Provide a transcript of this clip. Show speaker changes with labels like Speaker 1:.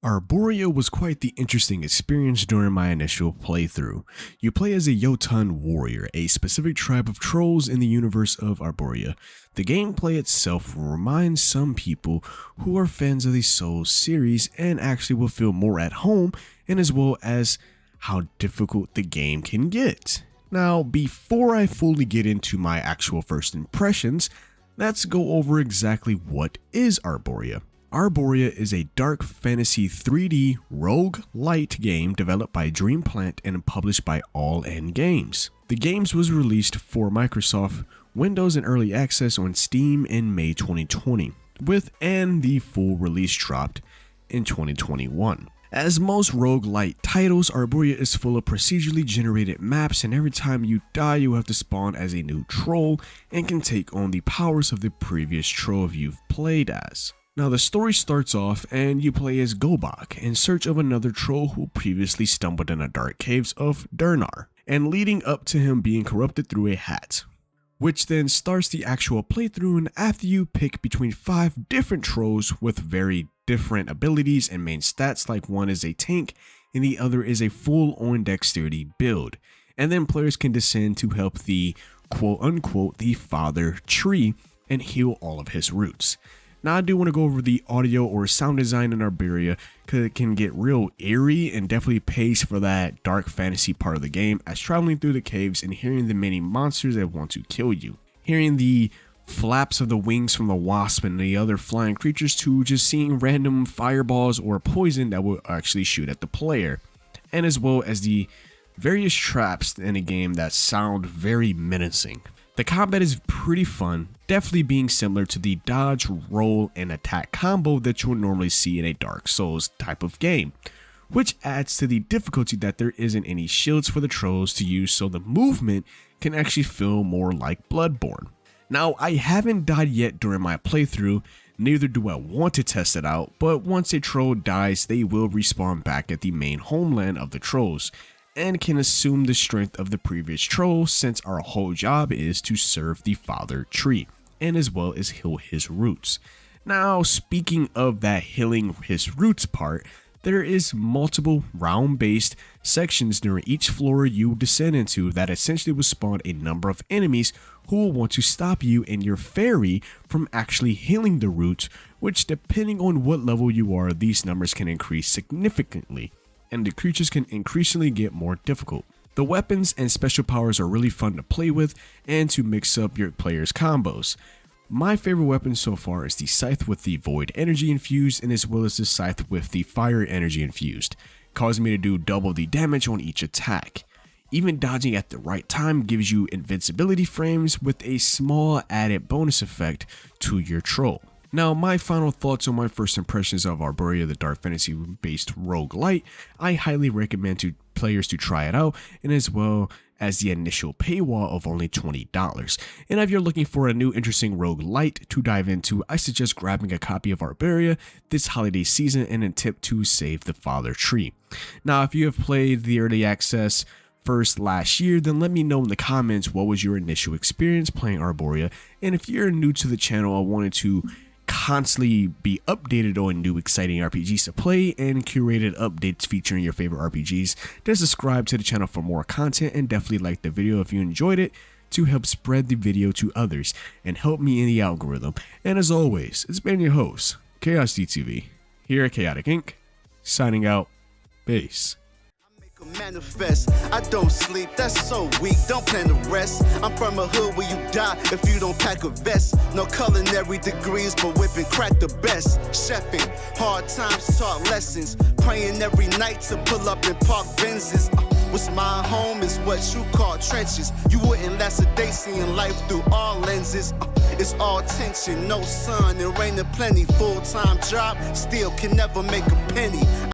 Speaker 1: Arboria was quite the interesting experience during my initial playthrough. You play as a Jotun warrior, a specific tribe of trolls in the universe of Arboria. The gameplay itself will remind some people who are fans of the Souls series and actually will feel more at home, and as well as how difficult the game can get. Now, before I fully get into my actual first impressions, let's go over exactly what is Arboria. Arborea is a dark fantasy 3D rogue-lite game developed by Dreamplant and published by All In Games. The games was released for Microsoft Windows in early access on Steam in May 2020, and the full release dropped in 2021. As most roguelite titles, Arborea is full of procedurally generated maps, and every time you die you have to spawn as a new troll and can take on the powers of the previous troll you've played as. Now the story starts off and you play as Gobak in search of another troll who previously stumbled in the dark caves of Durnar, and leading up to him being corrupted through a hat, which then starts the actual playthrough. And after you pick between 5 different trolls with very different abilities and main stats, like one is a tank and the other is a full-on dexterity build, and then players can descend to help the quote-unquote the father tree and heal all of his roots. Now I do want to go over the audio or sound design in Arborea because it can get real eerie and definitely pays for that dark fantasy part of the game, as traveling through the caves and hearing the many monsters that want to kill you. Hearing the flaps of the wings from the wasp and the other flying creatures, to just seeing random fireballs or poison that will actually shoot at the player. And as well as the various traps in the game that sound very menacing. The combat is pretty fun, definitely being similar to the dodge, roll, and attack combo that you would normally see in a Dark Souls type of game, which adds to the difficulty that there isn't any shields for the trolls to use, so the movement can actually feel more like Bloodborne. Now, I haven't died yet during my playthrough, neither do I want to test it out, but once a troll dies, they will respawn back at the main homeland of the trolls, and can assume the strength of the previous troll, since our whole job is to serve the father tree, and as well as heal his roots. Now, speaking of that healing his roots part, there is multiple round-based sections during each floor you descend into that essentially will spawn a number of enemies who will want to stop you and your fairy from actually healing the roots, which depending on what level you are, these numbers can increase significantly, and the creatures can increasingly get more difficult. The weapons and special powers are really fun to play with and to mix up your players' combos. My favorite weapon so far is the scythe with the void energy infused, and as well as the scythe with the fire energy infused, causing me to do double the damage on each attack. Even dodging at the right time gives you invincibility frames with a small added bonus effect to your troll. Now, my final thoughts on my first impressions of Arborea, the dark fantasy based roguelite. I highly recommend to players to try it out, and as well as the initial paywall of only $20. And if you're looking for a new interesting roguelite to dive into, I suggest grabbing a copy of Arborea this holiday season and a tip to save the father tree. Now, if you have played the early access first last year, then let me know in the comments what was your initial experience playing Arborea. And if you're new to the channel, I wanted to constantly be updated on new exciting RPGs to play and curated updates featuring your favorite RPGs, then subscribe to the channel for more content, and definitely like the video if you enjoyed it to help spread the video to others and help me in the algorithm. And as always, it's been your host, Chaos DTV, here at Chaotic Inc., signing out. Peace.
Speaker 2: Manifest, I don't sleep, that's so weak, don't plan to rest. I'm from a hood where you die if you don't pack a vest. No culinary degrees, but whipping crack the best. Chefing, hard times taught lessons. Praying every night to pull up in park Benzes. What's my home is what you call trenches. You wouldn't last a day seeing life through all lenses. It's all tension, no sun and rain and plenty. Full-time job, still can never make a penny.